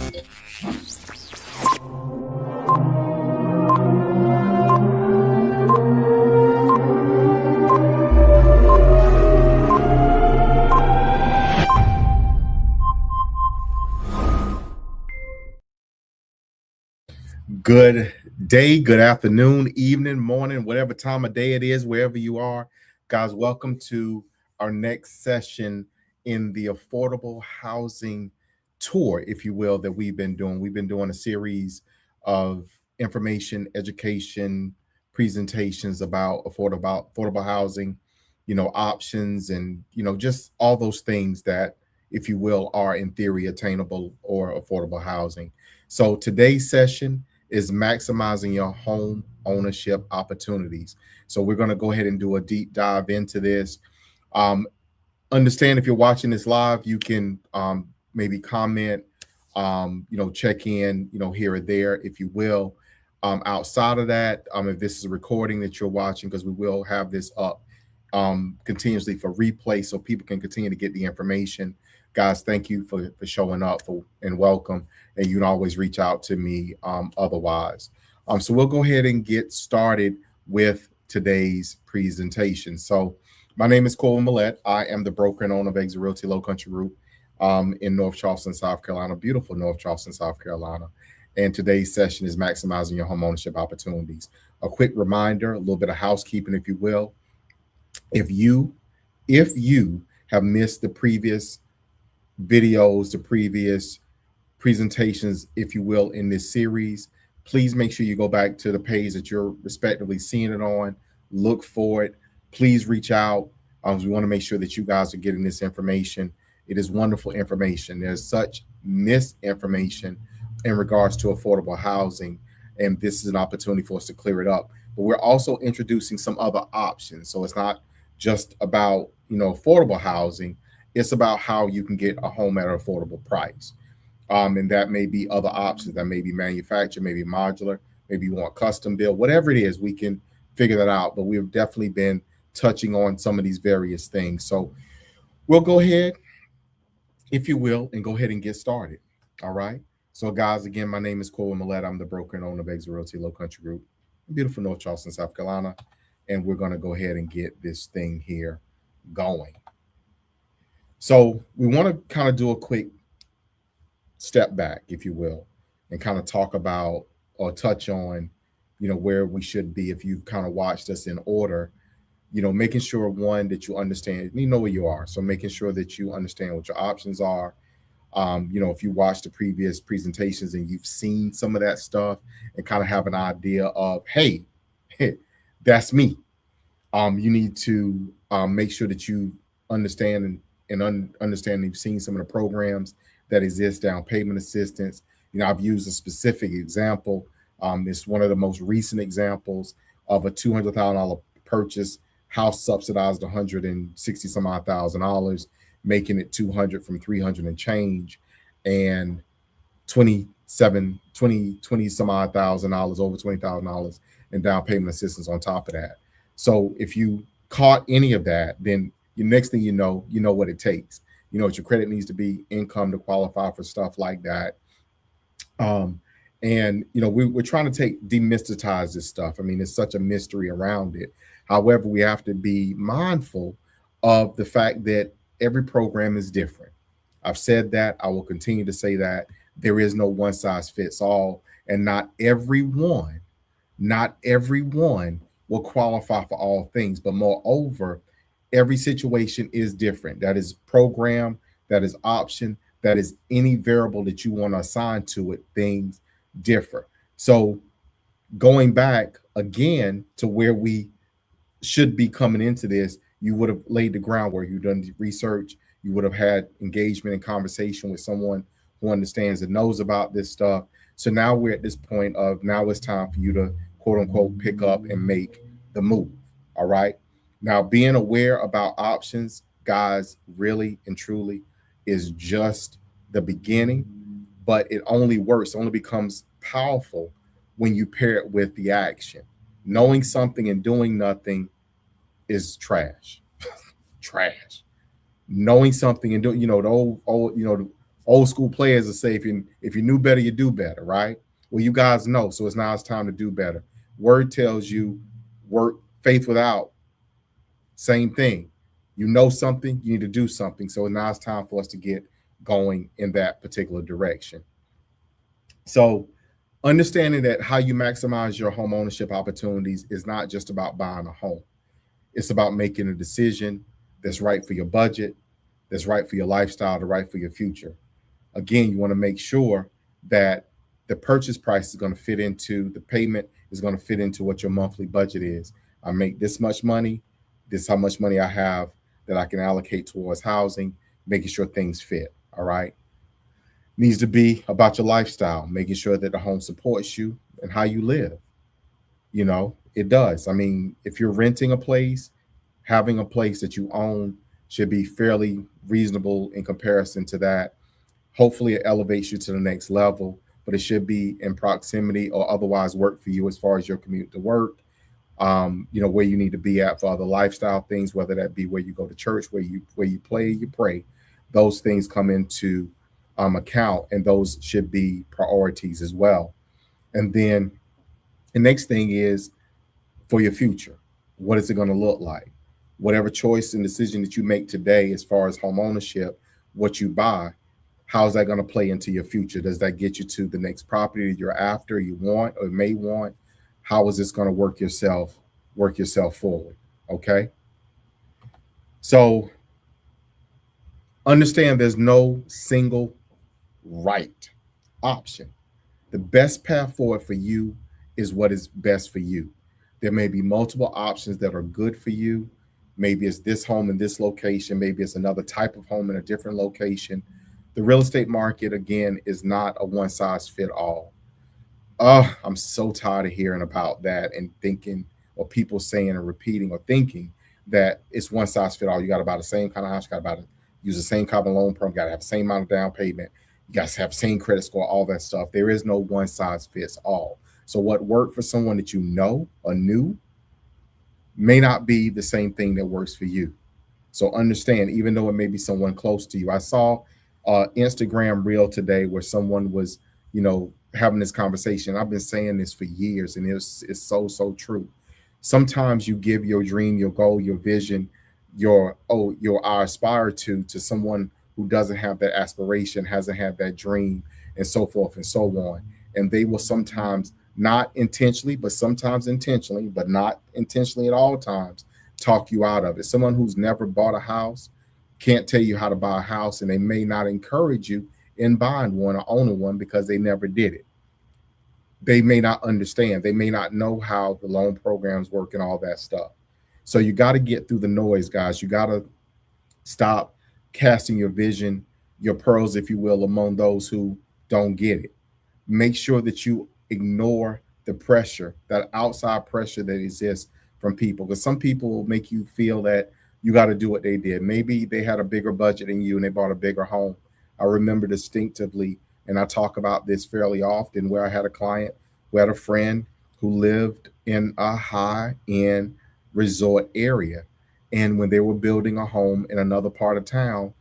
Good day, good afternoon, evening, morning, whatever time of day it is, wherever you are. Guys, welcome to our next session in the affordable housing tour, if you will, that we've been doing. We've been doing a series of information, education, presentations about affordable housing, options and, just all those things that, if you will, are in theory attainable or affordable housing. So today's session is maximizing your home ownership opportunities. So we're going to go ahead and do a deep dive into this. Understand if you're watching this live, you can maybe comment, check in, here or there, if you will. Outside of that, if this is a recording that you're watching, because we will have this up continuously for replay so people can continue to get the information. Guys, thank you for showing up and welcome. And you can always reach out to me otherwise. So we'll go ahead and get started with today's presentation. So my name is Colin Millette. I am the broker and owner of Exit Realty Low Country Group in North Charleston, South Carolina, beautiful North Charleston, South Carolina. And today's session is maximizing your home ownership opportunities. A quick reminder, a little bit of housekeeping, if you will. If you have missed the previous videos, the previous presentations, if you will, in this series, please make sure you go back to the page that you're respectively seeing it on. Look for it. Please reach out. We want to make sure that you guys are getting this information. It is wonderful information. There's such misinformation in regards to affordable housing, and this is an opportunity for us to clear it up. But we're also introducing some other options. So it's not just about, affordable housing. It's about how you can get a home at an affordable price. And that may be other options. That may be manufactured, maybe modular, maybe you want custom built, whatever it is, we can figure that out. But we've definitely been touching on some of these various things. So we'll go ahead, if you will, and go ahead and get started. All right. So guys, again, my name is Colin Millette. I'm the broker and owner of Exit Realty Low Country Group, beautiful North Charleston, South Carolina. And we're going to go ahead and get this thing here going. So we want to kind of do a quick step back, if you will, and kind of talk about or touch on, where we should be. If you've kind of watched us in order, making sure, one, that you understand, you know where you are. So making sure that you understand what your options are. If you watched the previous presentations and you've seen some of that stuff and kind of have an idea of, hey, that's me. You need to make sure that you understand and understand you've seen some of the programs that exist, down payment assistance. I've used a specific example. It's one of the most recent examples of a $200,000 purchase, house subsidized $160 some odd thousand, making it 200 from 300 and change, and 20 some odd thousand dollars, over $20,000 in down payment assistance on top of that. So if you caught any of that, then the next thing you know what it takes. What your credit needs to be, income to qualify for stuff like that. And we're trying to demystify this stuff. I mean, it's such a mystery around it. However, we have to be mindful of the fact that every program is different. I've said that. I will continue to say that. There is no one size fits all, and not everyone will qualify for all things. But moreover, every situation is different. That is program, that is option, that is any variable that you want to assign to it, things differ. So going back again to where we should be coming into this, you would have laid the groundwork. You've done the research. You would have had engagement and conversation with someone who understands and knows about this stuff. So now we're at this point of, now it's time for you to, quote unquote, pick up and make the move. All right. Now, being aware about options, guys, really and truly is just the beginning, but it only works, only becomes powerful when you pair it with the action. Knowing something and doing nothing is trash. Trash. Knowing something and doing, the old Old school players will say, if you knew better, you do better, right? Well, you guys know, so it's time to do better. Word tells you, work faith without, same thing. You know something, you need to do something. So now it's time for us to get going in that particular direction. So understanding that how you maximize your home ownership opportunities is not just about buying a home. It's about making a decision that's right for your budget, that's right for your lifestyle, that's right for your future. Again, you want to make sure that the purchase price is going to fit into the payment, is going to fit into what your monthly budget is. I make this much money, this is how much money I have that I can allocate towards housing, making sure things fit. All right. Needs to be about your lifestyle, making sure that the home supports you and how you live. It does. I mean, if you're renting a place, having a place that you own should be fairly reasonable in comparison to that. Hopefully, it elevates you to the next level, but it should be in proximity or otherwise work for you as far as your commute to work. Where you need to be at for other lifestyle things, whether that be where you go to church, where you play, you pray. Those things come into account, and those should be priorities as well. And then the next thing is for your future. What is it going to look like? Whatever choice and decision that you make today, as far as home ownership, what you buy, how is that going to play into your future? Does that get you to the next property that you're after, you want or may want? How is this going to work yourself forward? Okay. So understand there's no single right option. The best path forward for you is what is best for you. There may be multiple options that are good for you. Maybe it's this home in this location. Maybe it's another type of home in a different location. The real estate market, again, is not a one size fit all. Oh, I'm so tired of hearing about that and thinking, or people saying and repeating or thinking that it's one size fit all. You got to buy the same kind of house. You got to use the same kind of loan program. You got to have the same amount of down payment. You got to have the same credit score, all that stuff. There is no one size fits all. So what worked for someone that you know or knew may not be the same thing that works for you. So understand, even though it may be someone close to you. I saw Instagram reel today where someone was, having this conversation. I've been saying this for years, and it's so true. Sometimes you give your dream, your goal, your vision, your I aspire to someone who doesn't have that aspiration, hasn't had that dream, and so forth and so on. And they will sometimes not intentionally, but sometimes intentionally, but not intentionally at all times, talk you out of it. Someone who's never bought a house can't tell you how to buy a house, and they may not encourage you in buying one or owning one because they never did it. They may not understand. They may not know how the loan programs work and all that stuff. So you got to get through the noise, guys. You got to stop casting your vision, your pearls, if you will, among those who don't get it. Make sure that you ignore the pressure, that outside pressure that exists from people, because some people will make you feel that you got to do what they did. Maybe they had a bigger budget than you and they bought a bigger home. I remember distinctively, and I talk about this fairly often, where I had a client who had a friend who lived in a high end resort area. And when they were building a home in another part of town,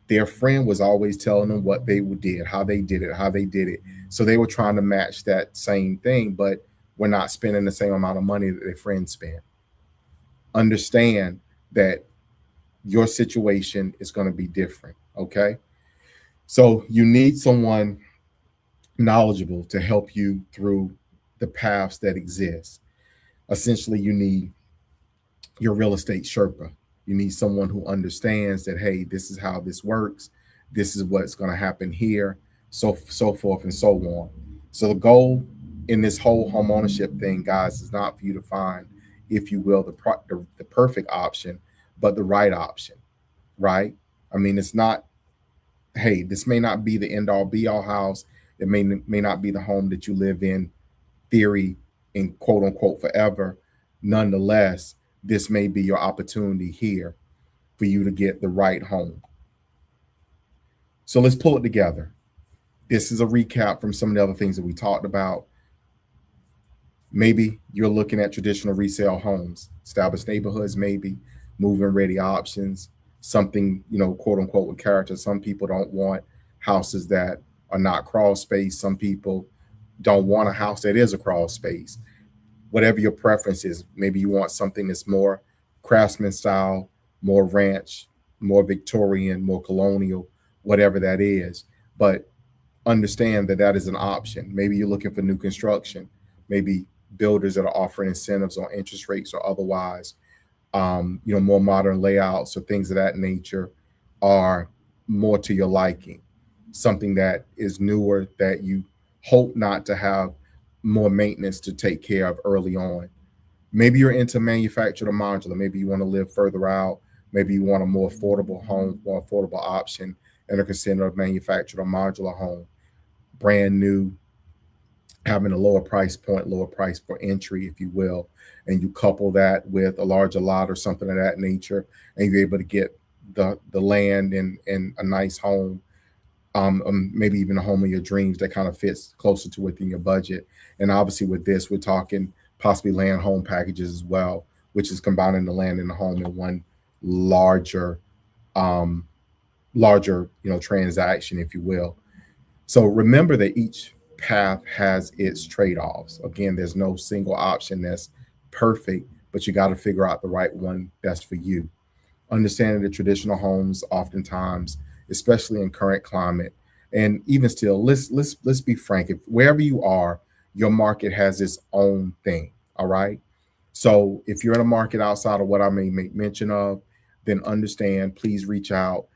their friend was always telling them what they did, how they did it, how they did it. So they were trying to match that same thing, but we're not spending the same amount of money that their friends spent. Understand that your situation is going to be different. Okay. So you need someone knowledgeable to help you through the paths that exist. Essentially, you need your real estate Sherpa. You need someone who understands that, hey, this is how this works. This is what's going to happen here, so forth and so on. So the goal in this whole home ownership thing, guys, is not for you to find, if you will, the perfect option, but the right option, right? I mean, it's not, hey, this may not be the end all be all house. It may not be the home that you live in theory in quote unquote forever. Nonetheless, this may be your opportunity here for you to get the right home. So let's pull it together. This is a recap from some of the other things that we talked about. Maybe you're looking at traditional resale homes, established neighborhoods, maybe move-in ready options, something, quote unquote, with character. Some people don't want houses that are not crawl space. Some people don't want a house that is a crawl space. Whatever your preference is, maybe you want something that's more craftsman style, more ranch, more Victorian, more colonial, whatever that is. But understand that that is an option. Maybe you're looking for new construction, maybe builders that are offering incentives on interest rates or otherwise, more modern layouts or things of that nature are more to your liking. Something that is newer that you hope not to have more maintenance to take care of early on. Maybe you're into manufactured or modular. Maybe you want to live further out. Maybe you want a more affordable home, more affordable option, and are considering a manufactured or modular home, brand new, having a lower price point, lower price for entry, if you will, and you couple that with a larger lot or something of that nature, and you're able to get the land and a nice home, maybe even a home of your dreams that kind of fits closer to within your budget. And obviously, with this, we're talking possibly land home packages as well, which is combining the land and the home in one larger, um, larger transaction, if you will. So remember that each path has its trade offs. Again, there's no single option that's perfect, but you got to figure out the right one that's for you. Understanding that traditional homes, oftentimes, especially in current climate, and even still, let's be frank. If wherever you are, your market has its own thing. All right. So if you're in a market outside of what I may make mention of, then understand. Please reach out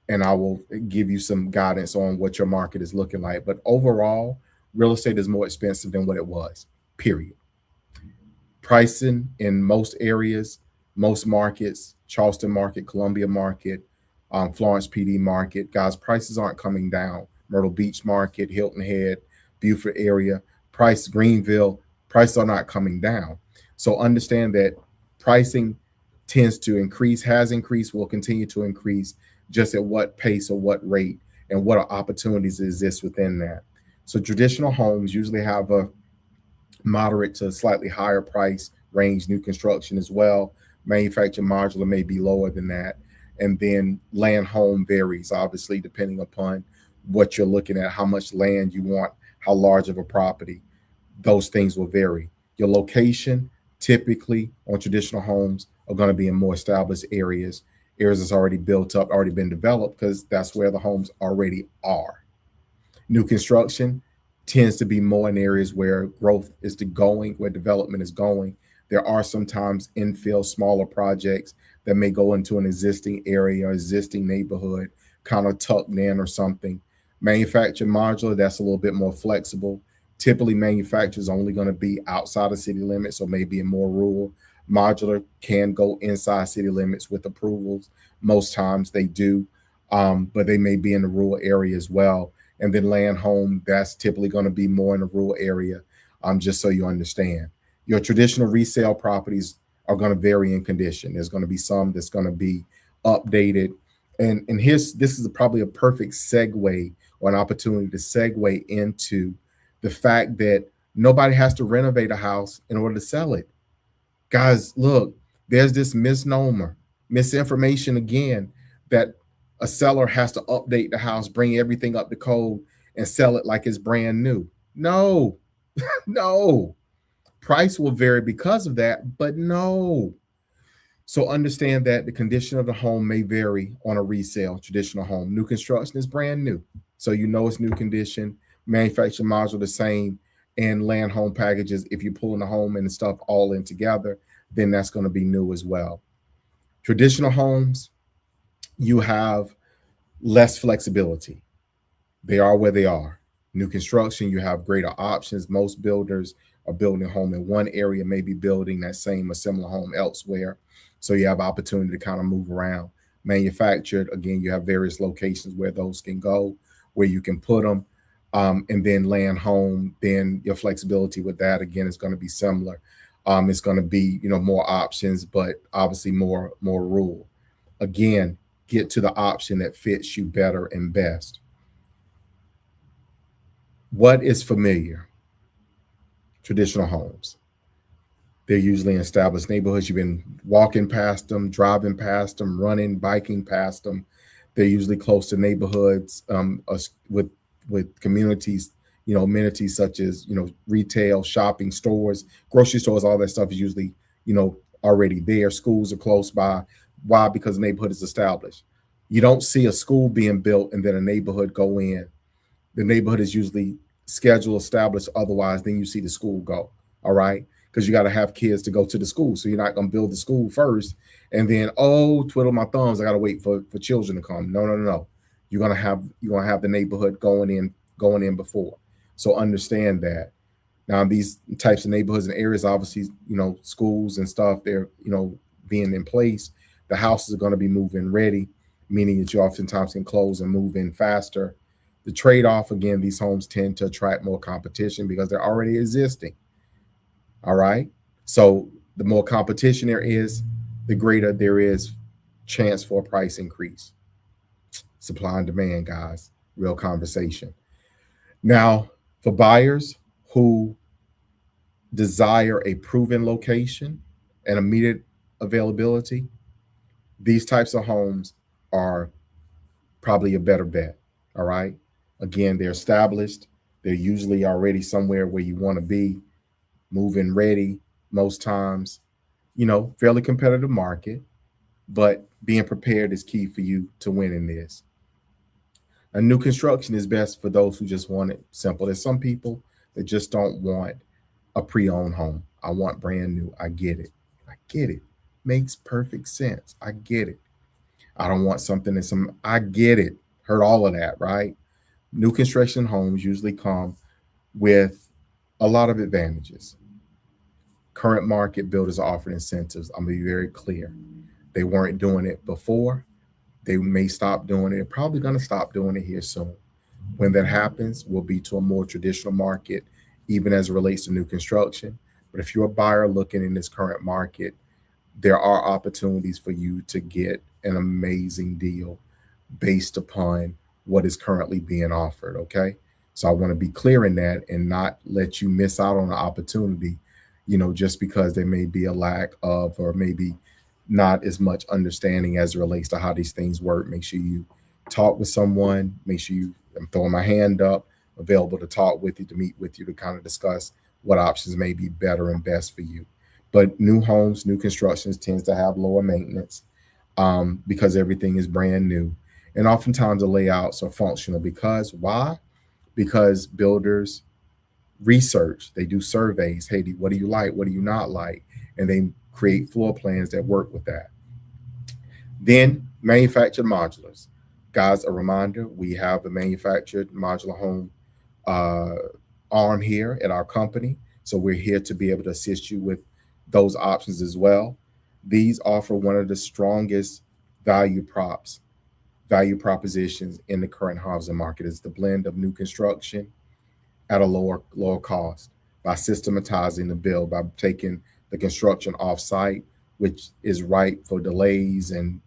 and I will give you some guidance on what your market is looking like. But overall, real estate is more expensive than what it was, period. Pricing in most areas, most markets, Charleston market, Columbia market, Florence PD market, guys, prices aren't coming down. Myrtle Beach market, Hilton Head, Beaufort area, price, Greenville, prices are not coming down. So understand that pricing tends to increase, has increased, will continue to increase, just at what pace or what rate, and what opportunities exist within that. So traditional homes usually have a moderate to slightly higher price range, new construction as well. Manufactured modular may be lower than that. And then land home varies, obviously, depending upon what you're looking at, how much land you want, how large of a property. Those things will vary. Your location, typically on traditional homes, are going to be in more established areas, areas that's already built up, already been developed, because that's where the homes already are. New construction tends to be more in areas where growth is going, where development is going. There are sometimes infill smaller projects that may go into an existing area, existing neighborhood, kind of tucked in or something. Manufactured modular, that's a little bit more flexible. Typically, manufacturers only going to be outside of city limits or maybe in more rural. Modular can go inside city limits with approvals. Most times they do, but they may be in the rural area as well. And then land home, that's typically going to be more in a rural area, just so you understand. Your traditional resale properties are going to vary in condition. There's going to be some that's going to be updated. And here's this is probably a perfect segue or an opportunity to segue into the fact that nobody has to renovate a house in order to sell it. Guys, look, there's this misnomer, misinformation again, that a seller has to update the house, bring everything up to code, and sell it like it's brand new. No, no. Price will vary because of that, but no. So understand that the condition of the home may vary on a resale traditional home. New construction is brand new, so you know it's new condition. Manufactured module the same, and land home packages. If you're pulling the home and the stuff all in together, then that's going to be new as well. Traditional homes, you have less flexibility. They are where they are. New construction, you have greater options. Most builders are building a home in one area, maybe building that same or similar home elsewhere. So you have opportunity to kind of move around. Manufactured, again, you have various locations where those can go, where you can put them. And then land home, then your flexibility with that, again, is going to be similar. It's going to be, more options, but obviously more rule. Again, get to the option that fits you better and best. What is familiar? Traditional homes. They're usually in established neighborhoods. You've been walking past them, driving past them, running, biking past them. They're usually close to neighborhoods, with communities, amenities such as retail, shopping, stores, grocery stores. All that stuff is usually already there. Schools are close by. Why? Because the neighborhood is established. You don't see a school being built and then a neighborhood go in. The neighborhood is usually scheduled, established. Otherwise, then you see the school go. All right, because you got to have kids to go to the school. So you're not going to build the school first and then, oh, twiddle my thumbs, I got to wait for children to come. No, no, no, no. You're gonna have the neighborhood going in before. So understand that. Now these types of neighborhoods and areas, obviously, schools and stuff, they're being in place. The houses are going to be move-in ready, meaning that you oftentimes can close and move in faster. The trade-off, again, these homes tend to attract more competition because they're already existing. All right. So the more competition there is, the greater there is chance for a price increase. Supply and demand, guys. Real conversation. Now, for buyers who desire a proven location and immediate availability, these types of homes are probably a better bet. All right. Again, they're established. They're usually already somewhere where you want to be, move-in ready most times, fairly competitive market, but being prepared is key for you to win in this. A new construction is best for those who just want it simple. There's some people that just don't want a pre-owned home. I want brand new. I get it. I get it. Makes perfect sense. I get it. I don't want something that's some. I get it. Heard all of that, right? New construction homes usually come with a lot of advantages. Current market builders are offering incentives. I'm gonna be very clear. They weren't doing it before. They may stop doing it. They're probably gonna stop doing it here soon. When that happens, we'll be to a more traditional market, even as it relates to new construction. But if you're a buyer looking in this current market, there are opportunities for you to get an amazing deal based upon what is currently being offered. Okay. So I want to be clear in that and not let you miss out on the opportunity, just because there may be a lack of, or maybe not as much understanding as it relates to how these things work. Make sure you talk with someone. Make sure I'm throwing my hand up, available to talk with you, to meet with you, to kind of discuss what options may be better and best for you. But new homes, new constructions tends to have lower maintenance, because everything is brand new. And oftentimes the layouts are functional because why? Because builders research, they do surveys. Hey, what do you like? What do you not like? And they create floor plans that work with that. Then manufactured modulars. Guys, a reminder, we have the manufactured modular home uh, arm here at our company. So we're here to be able to assist you with those options as well. These offer one of the strongest value props, value propositions in the current housing market. Is the blend of new construction at a lower cost by systematizing the build, by taking the construction off site, which is ripe for delays and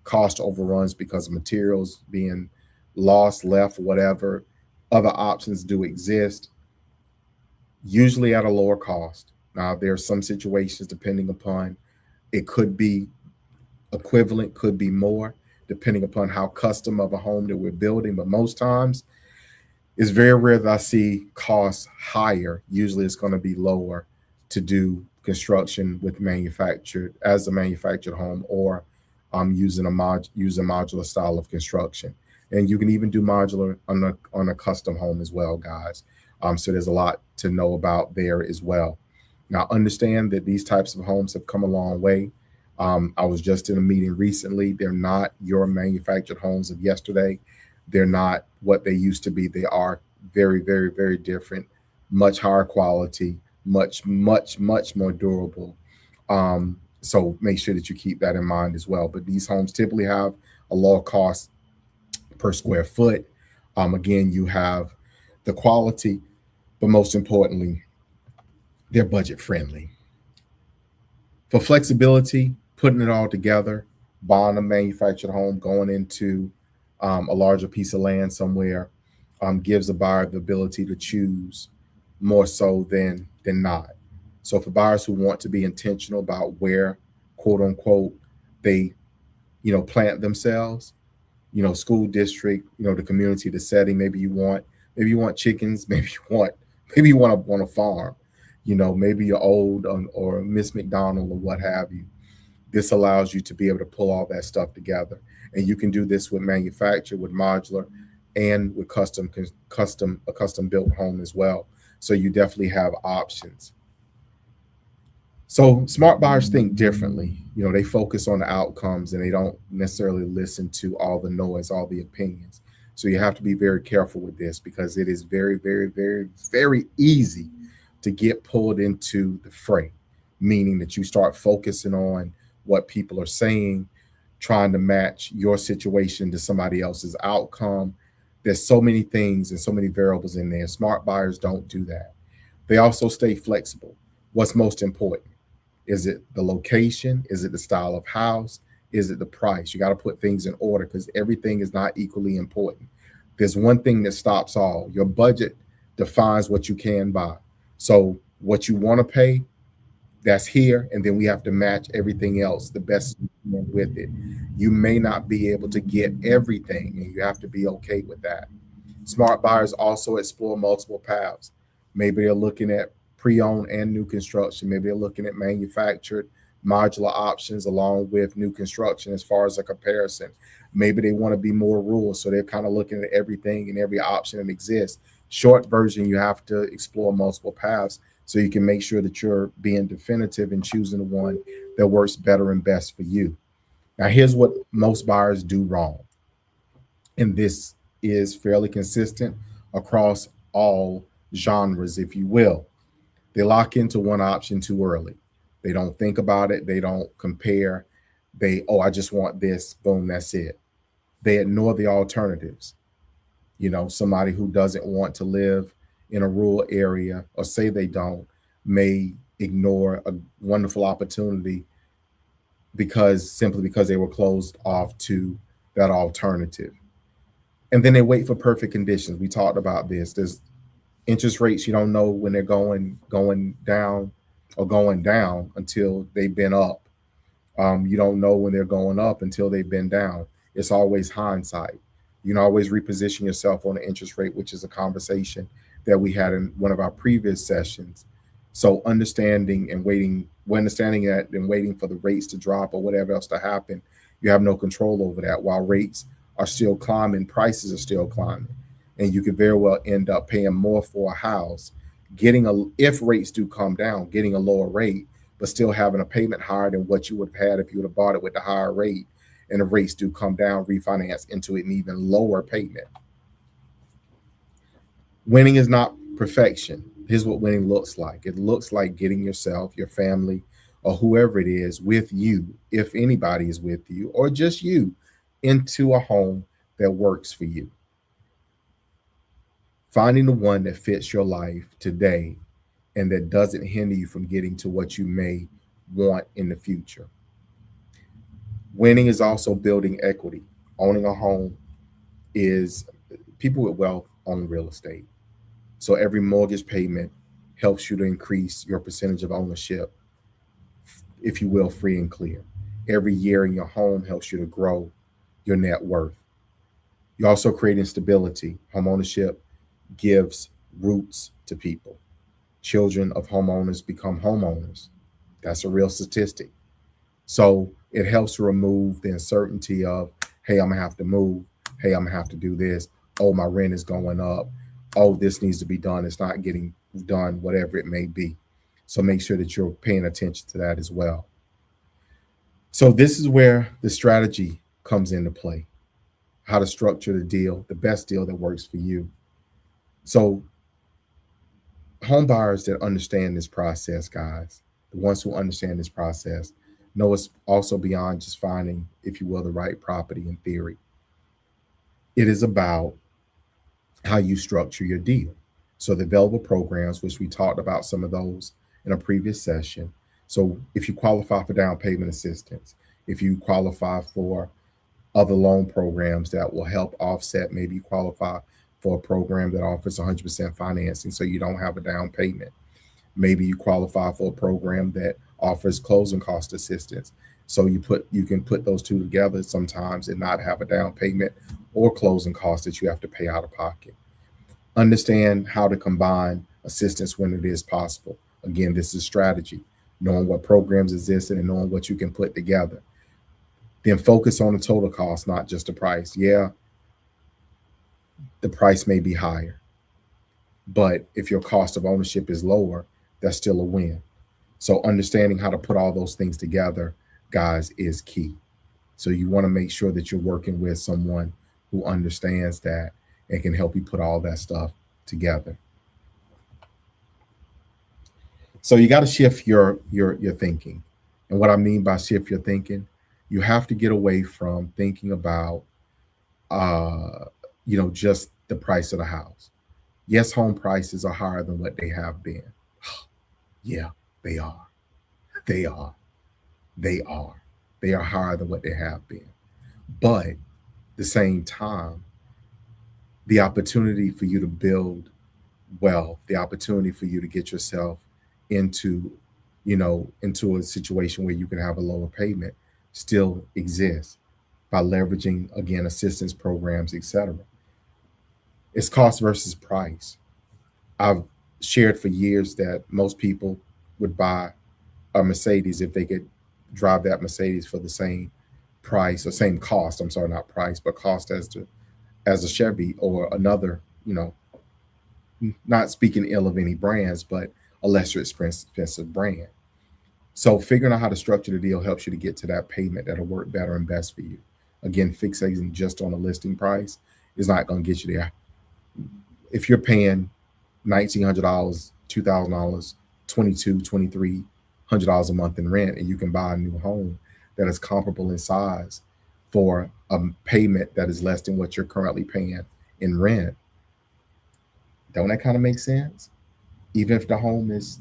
cost overruns because of materials being lost, left, whatever. Other options do exist, usually at a lower cost. Now, there are some situations, depending upon, it could be equivalent, could be more, depending upon how custom of a home that we're building. But most times, it's very rare that I see costs higher. Usually it's going to be lower to do construction with a manufactured home, or using using modular style of construction. And you can even do modular on a custom home as well, guys. So there's a lot to know about there as well. Now, understand that these types of homes have come a long way. I was just in a meeting recently. They're not your manufactured homes of yesterday. They're not what they used to be. They are very, very, very different, much higher quality, much, much, much more durable. So make sure that you keep that in mind as well. But these homes typically have a low cost per square foot. Again, you have the quality, but most importantly, they're budget friendly. For flexibility, putting it all together, buying a manufactured home, going into a larger piece of land somewhere, gives a buyer the ability to choose more so than not. So for buyers who want to be intentional about where, quote unquote, they plant themselves, school district, the community, the setting. Maybe you want chickens, maybe you want a farm, maybe you're old, or Miss McDonald or what have you. This allows you to be able to pull all that stuff together, and you can do this with manufacture, with modular, and with a custom built home as well. So you definitely have options. So smart buyers think differently. They focus on the outcomes, and they don't necessarily listen to all the noise, all the opinions. So you have to be very careful with this, because it is very, very, very, very easy to get pulled into the fray, meaning that you start focusing on what people are saying, trying to match your situation to somebody else's outcome. There's so many things and so many variables in there. Smart buyers don't do that. They also stay flexible. What's most important? Is it the location? Is it the style of house? Is it the price? You got to put things in order, because everything is not equally important. There's one thing that stops all. Your budget defines what you can buy. So what you want to pay, that's here, and then we have to match everything else the best with it. You may not be able to get everything, and you have to be okay with that. Smart buyers also explore multiple paths. Maybe they're looking at pre-owned and new construction. Maybe they're looking at manufactured modular options along with new construction as far as a comparison. Maybe they want to be more rural, so they're kind of looking at everything and every option that exists. Short version, you have to explore multiple paths so you can make sure that you're being definitive and choosing the one that works better and best for you. Now, here's what most buyers do wrong, and this is fairly consistent across all genres, if you will. They lock into one option too early. They don't think about it. They don't compare. I just want this. Boom, that's it. They ignore the alternatives. Somebody who doesn't want to live in a rural area, or say they don't, may ignore a wonderful opportunity simply because they were closed off to that alternative. And then they wait for perfect conditions. We talked about this. There's interest rates, you don't know when they're going down or going down until they've been up. You don't know when they're going up until they've been down. It's always hindsight. You can always reposition yourself on the interest rate, which is a conversation that we had in one of our previous sessions. So understanding that and waiting for the rates to drop or whatever else to happen, you have no control over that. While rates are still climbing, prices are still climbing, and you could very well end up paying more for a house, if rates do come down, getting a lower rate, but still having a payment higher than what you would have had if you would have bought it with the higher rate, and the rates do come down, refinance into an even lower payment. Winning is not perfection. Here's what winning looks like. It looks like getting yourself, your family, or whoever it is with you, if anybody is with you, or just you, into a home that works for you. Finding the one that fits your life today and that doesn't hinder you from getting to what you may want in the future. Winning is also building equity. Owning a home is people with wealth own real estate. So every mortgage payment helps you to increase your percentage of ownership, if you will, free and clear. Every year in your home helps you to grow your net worth. You're also creating stability. Homeownership gives roots to people. Children of homeowners become homeowners. That's a real statistic. So it helps to remove the uncertainty of, hey, I'm gonna have to move. Hey, I'm gonna have to do this. Oh, my rent is going up. Oh, this needs to be done. It's not getting done, whatever it may be. So make sure that you're paying attention to that as well. So this is where the strategy comes into play. How to structure the deal, the best deal that works for you. So home buyers that understand this process, guys, the ones who understand this process, know it's also beyond just finding, if you will, the right property in theory. It is about how you structure your deal. So the available programs, which we talked about some of those in a previous session. So if you qualify for down payment assistance, if you qualify for other loan programs that will help offset, maybe you qualify for a program that offers 100% financing so you don't have a down payment. Maybe you qualify for a program that offers closing cost assistance. So you can put those two together sometimes and not have a down payment or closing costs that you have to pay out of pocket. Understand how to combine assistance when it is possible. Again, this is strategy, knowing what programs exist and knowing what you can put together. Then focus on the total cost, not just the price. Yeah, the price may be higher, but if your cost of ownership is lower, that's still a win. So understanding how to put all those things together, guys, is key. So you want to make sure that you're working with someone who understands that and can help you put all that stuff together. So you got to shift your thinking. And what I mean by shift your thinking, you have to get away from thinking about uh just the price of the house. Yes, home prices are higher than what they have been. Yeah, they are. They are. They are. They are higher than what they have been. But at the same time, the opportunity for you to build wealth, the opportunity for you to get yourself into, into a situation where you can have a lower payment still exists by leveraging again assistance programs, etc. It's cost versus price. I've shared for years that most people would buy a Mercedes if they could drive that Mercedes for the same price or same cost. I'm sorry, not price, but cost as a Chevy or another, not speaking ill of any brands, but a lesser expensive brand. So figuring out how to structure the deal helps you to get to that payment that'll work better and best for you. Again, fixating just on a listing price is not going to get you there. If you're paying $1,900, $2,000, $2,300 a month in rent, and you can buy a new home that is comparable in size for a payment that is less than what you're currently paying in rent, don't that kind of make sense? Even if the home is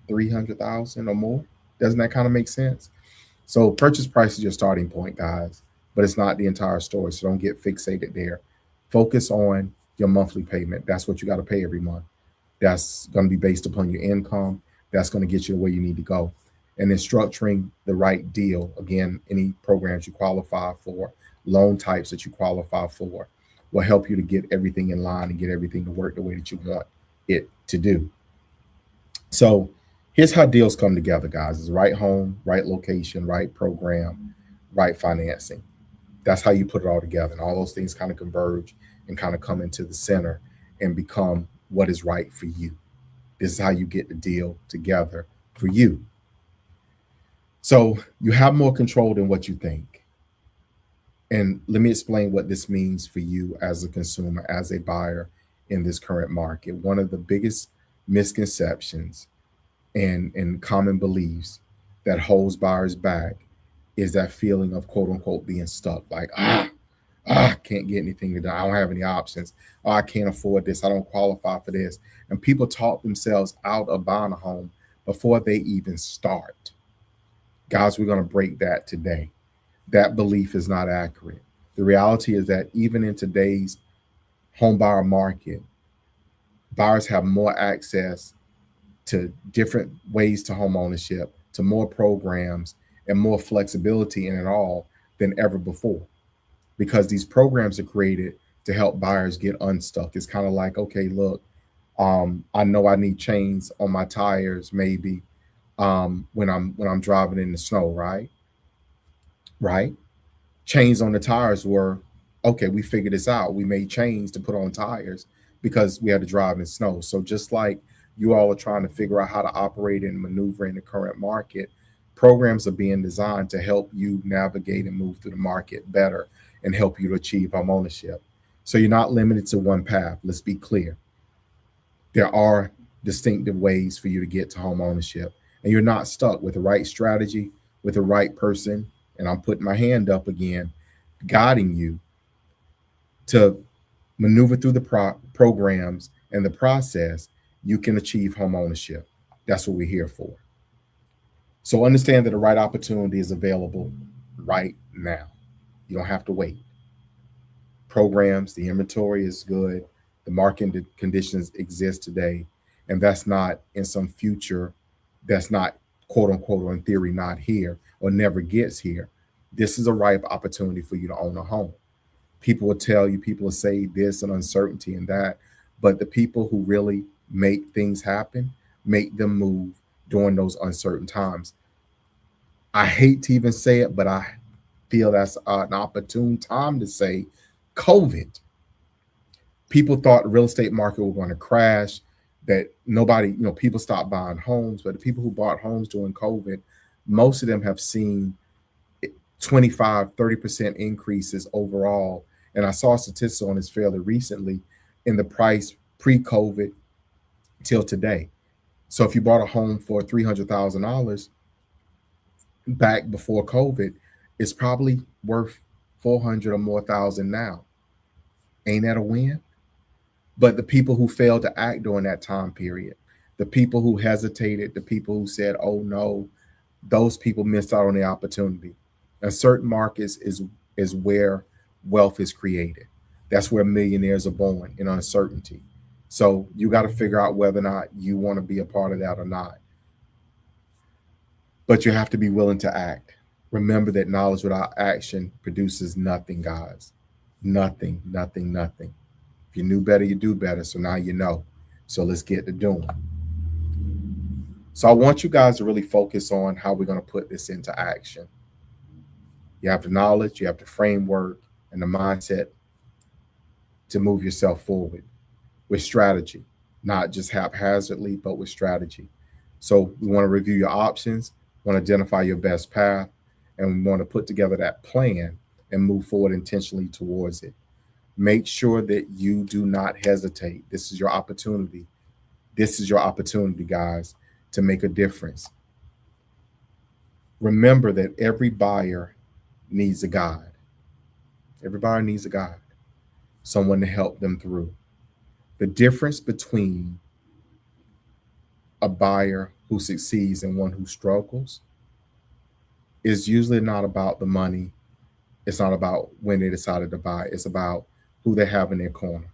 300,000 or more, doesn't that kind of make sense? So purchase price is your starting point, guys, but it's not the entire story. So don't get fixated there. Focus on your monthly payment. That's what you got to pay every month. That's going to be based upon your income. That's going to get you where you need to go. And then structuring the right deal. Again, any programs you qualify for, loan types that you qualify for, will help you to get everything in line and get everything to work the way that you want it to do. So here's how deals come together, guys. It's right home, right location, right program, right financing. That's how you put it all together. And all those things kind of converge and kind of come into the center and become what is right for you. This is how you get the deal together for you. So you have more control than what you think. And let me explain what this means for you as a consumer, as a buyer in this current market. One of the biggest misconceptions and common beliefs that holds buyers back is that feeling of quote unquote being stuck. Like, I can't get anything done. I don't have any options. Oh, I can't afford this. I don't qualify for this. And people talk themselves out of buying a home before they even start. Guys, we're going to break that today. That belief is not accurate. The reality is that even in today's home buyer market, buyers have more access to different ways to home ownership, to more programs, and more flexibility in it all than ever before. Because these programs are created to help buyers get unstuck. It's kind of like, okay, look, I know I need chains on my tires maybe when I'm driving in the snow, right? Right? Chains on the tires were okay. We figured this out. We made chains to put on tires because we had to drive in snow. So just like you all are trying to figure out how to operate and maneuver in the current market, programs are being designed to help you navigate and move through the market better and help you to achieve home ownership. So you're not limited to one path. Let's be clear. There are distinctive ways for you to get to home ownership, and you're not stuck with the right strategy, with the right person. And I'm putting my hand up again, guiding you to maneuver through the programs and the process. You can achieve home ownership. That's what we're here for. So understand that the right opportunity is available right now. You don't have to wait. Programs, the inventory is good, the market conditions exist today, and that's not in some future that's not quote unquote, or in theory, not here or never gets here, this is a ripe opportunity for you to own a home. People will tell you, people will say this and uncertainty and that, but the people who really make things happen, make them move during those uncertain times. I hate to even say it, but I feel that's an opportune time to say COVID. People thought the real estate market was going to crash, that nobody, people stopped buying homes, but the people who bought homes during COVID, most of them have seen 25, 30% increases overall. And I saw statistics on this fairly recently in the price pre-COVID till today. So if you bought a home for $300,000 back before COVID, it's probably worth 400 or more thousand now. Ain't that a win? But the people who failed to act during that time period, the people who hesitated, the people who said, oh no, those people missed out on the opportunity. And certain markets is where wealth is created. That's where millionaires are born, in uncertainty. So you got to figure out whether or not you want to be a part of that or not. But you have to be willing to act. Remember that knowledge without action produces nothing, guys. Nothing, nothing, nothing. If you knew better, you do better. So now you know. So let's get to doing. So I want you guys to really focus on how we're going to put this into action. You have the knowledge, you have the framework, and the mindset to move yourself forward with strategy, not just haphazardly, but with strategy. So we want to review your options, want to identify your best path, and we want to put together that plan and move forward intentionally towards it. Make sure that you do not hesitate. This is your opportunity. This is your opportunity, guys, to make a difference. Remember that every buyer needs a guide. Every buyer needs a guide, someone to help them through. The difference between a buyer who succeeds and one who struggles is usually not about the money. It's not about when they decided to buy. It's about who they have in their corner.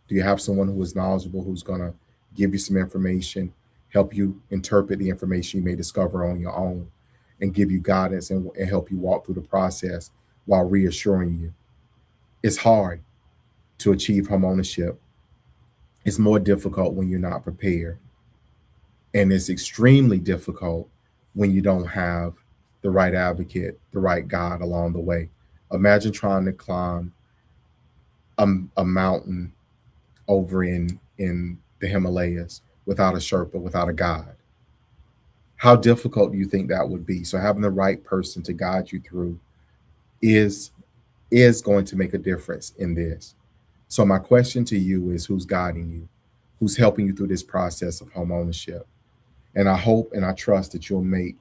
Do you have someone who is knowledgeable, who's going to give you some information, help you interpret the information you may discover on your own, and give you guidance and help you walk through the process while reassuring you? It's hard to achieve home ownership. It's more difficult when you're not prepared. And it's extremely difficult when you don't have the right advocate, the right guide along the way. Imagine trying to climb a mountain over in the Himalayas without a Sherpa, without a guide. How difficult do you think that would be? So having the right person to guide you through is going to make a difference in this. So my question to you is, who's guiding you? Who's helping you through this process of home ownership? And I hope and I trust that you'll make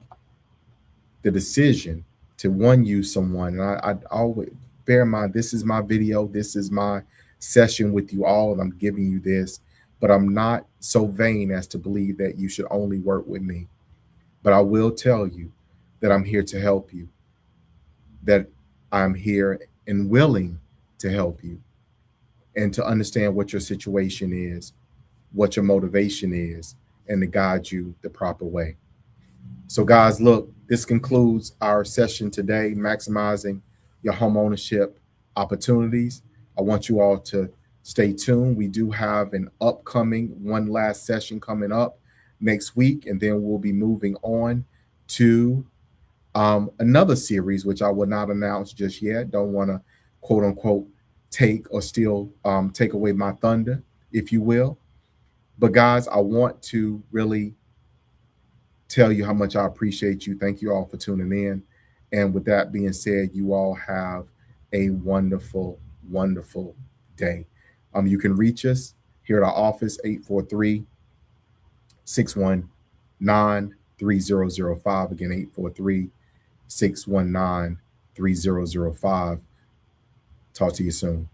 the decision to, one, use someone. And I always bear in mind, this is my video, this is my session with you all, and I'm giving you this, but I'm not so vain as to believe that you should only work with me. But I will tell you that I'm here to help you, that I'm here and willing to help you, and to understand what your situation is, what your motivation is, and to guide you the proper way. So guys, look, this concludes our session today, maximizing your home ownership opportunities. I want you all to stay tuned. We do have an upcoming one last session coming up next week, and then we'll be moving on to another series, which I will not announce just yet. Don't want to, quote unquote, take or steal, take away my thunder, if you will. But guys, I want to really tell you how much I appreciate you. Thank you all for tuning in. And with that being said, you all have a wonderful, wonderful day. You can reach us here at our office, 843-619-3005. Again, 843-619-3005. Talk to you soon.